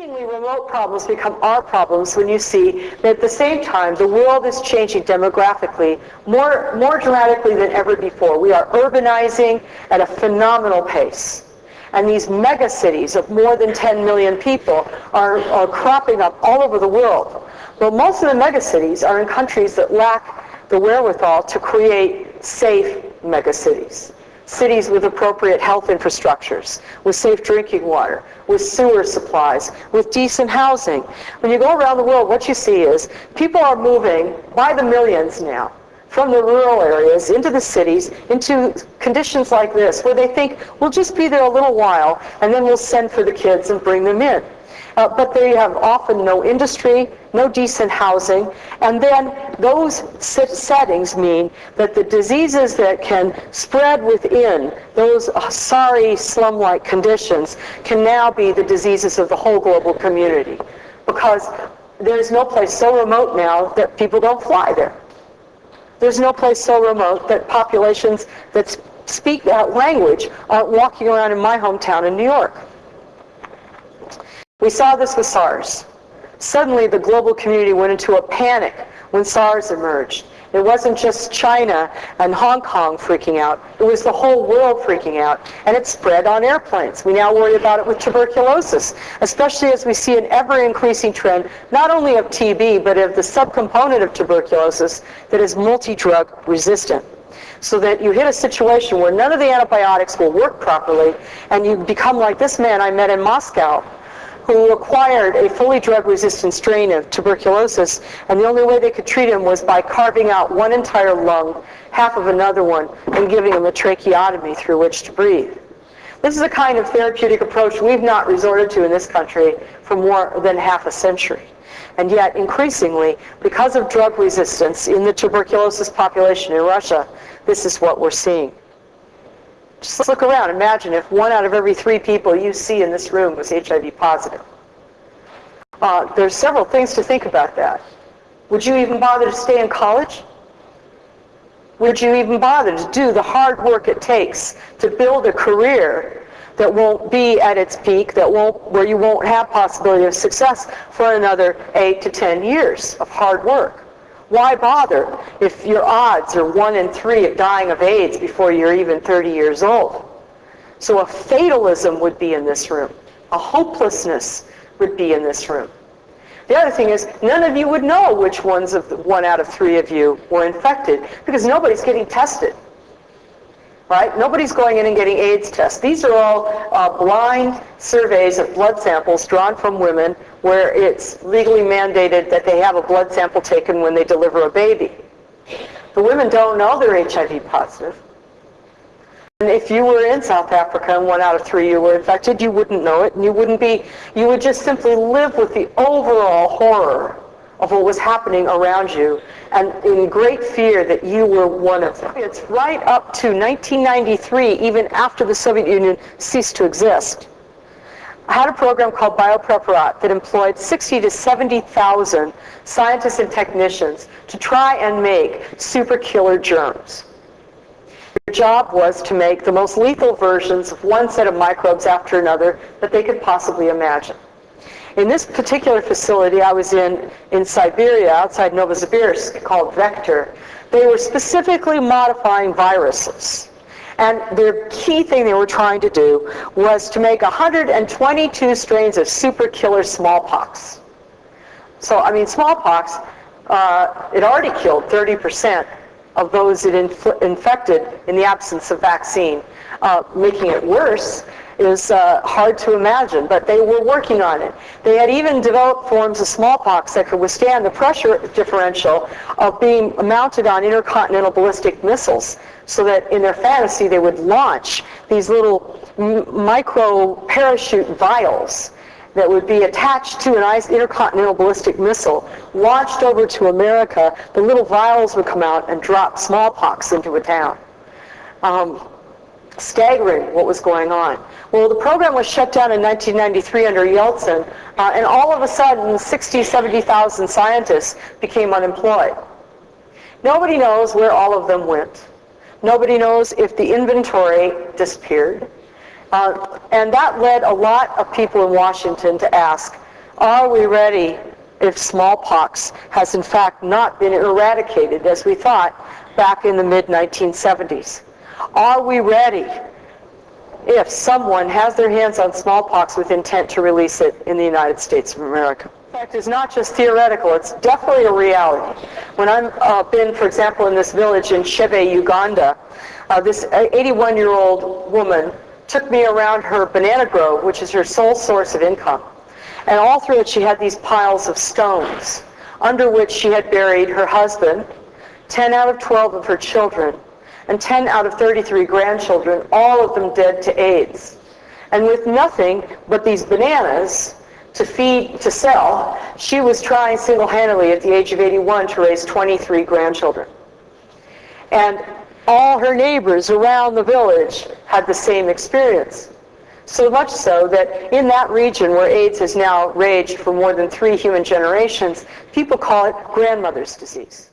seemingly remote problems become our problems when you see that at the same time the world is changing demographically more dramatically than ever before. We are urbanizing at a phenomenal pace. And these mega cities of more than 10 million people are cropping up all over the world. Well, most of the mega cities are in countries that lack the wherewithal to create safe mega cities. Cities with appropriate health infrastructures, with safe drinking water, with sewer supplies, with decent housing. When you go around the world, what you see is people are moving by the millions now from the rural areas into the cities, into conditions like this, where they think, we'll just be there a little while, and then we'll send for the kids and bring them in. But they have often no industry, no decent housing, and then those settings mean that the diseases that can spread within those sorry slum-like conditions can now be the diseases of the whole global community, because there's no place so remote now that people don't fly there. There's no place so remote that populations that speak that language aren't walking around in my hometown in New York. We saw this with SARS. Suddenly the global community went into a panic when SARS emerged. It wasn't just China and Hong Kong freaking out, it was the whole world freaking out, and it spread on airplanes. We now worry about it with tuberculosis, especially as we see an ever-increasing trend, not only of TB, but of the subcomponent of tuberculosis that is multi-drug resistant. So that you hit a situation where none of the antibiotics will work properly, and you become like this man I met in Moscow, who acquired a fully drug-resistant strain of tuberculosis, and the only way they could treat him was by carving out one entire lung, half of another one, and giving him a tracheotomy through which to breathe. This is a kind of therapeutic approach we've not resorted to in this country for more than half a century. And yet, increasingly, because of drug resistance in the tuberculosis population in Russia, this is what we're seeing. Just look around. Imagine if 1 out of every 3 people you see in this room was HIV positive. There's several things to think about that. Would you even bother to stay in college? Would you even bother to do the hard work it takes to build a career that won't be at its peak, where you won't have possibility of success for another 8 to 10 years of hard work? Why bother if your odds are 1 in 3 of dying of AIDS before you're even 30 years old? So a fatalism would be in this room. A hopelessness would be in this room. The other thing is, none of you would know which ones of the 1 out of 3 of you were infected, because nobody's getting tested. Right? Nobody's going in and getting AIDS tests. These are all blind surveys of blood samples drawn from women where it's legally mandated that they have a blood sample taken when they deliver a baby. The women don't know they're HIV positive. And if you were in South Africa and 1 out of 3 you were infected, you wouldn't know it, and you would just simply live with the overall horror of what was happening around you, and in great fear that you were one of them. It's right up to 1993, even after the Soviet Union ceased to exist. I had a program called BioPreparat that employed 60 to 70,000 scientists and technicians to try and make super killer germs. Their job was to make the most lethal versions of one set of microbes after another that they could possibly imagine. In this particular facility I was in Siberia, outside Novosibirsk, called Vector, they were specifically modifying viruses. And the key thing they were trying to do was to make 122 strains of super killer smallpox. So, I mean, smallpox, it already killed 30% of those it infected in the absence of vaccine. Making it worse is hard to imagine, but they were working on it. They had even developed forms of smallpox that could withstand the pressure differential of being mounted on intercontinental ballistic missiles, so that in their fantasy they would launch these little micro parachute vials that would be attached to an intercontinental ballistic missile, launched over to America. The little vials would come out and drop smallpox into a town. Staggering what was going on. Well, the program was shut down in 1993 under Yeltsin, and all of a sudden 60, 70,000 scientists became unemployed. Nobody knows where all of them went. Nobody knows if the inventory disappeared. And that led a lot of people in Washington to ask, Are we ready if smallpox has in fact not been eradicated as we thought back in the mid-1970s? Are we ready if someone has their hands on smallpox with intent to release it in the United States of America? In fact, it's not just theoretical, it's definitely a reality. When I've been, for example, in this village in Chebe, Uganda, this 81-year-old woman took me around her banana grove, which is her sole source of income. And all through it, she had these piles of stones, under which she had buried her husband, 10 out of 12 of her children, and 10 out of 33 grandchildren, all of them dead to AIDS. And with nothing but these bananas to sell, she was trying single-handedly at the age of 81 to raise 23 grandchildren. And all her neighbors around the village had the same experience. So much so that in that region where AIDS has now raged for more than 3 human generations, people call it grandmother's disease.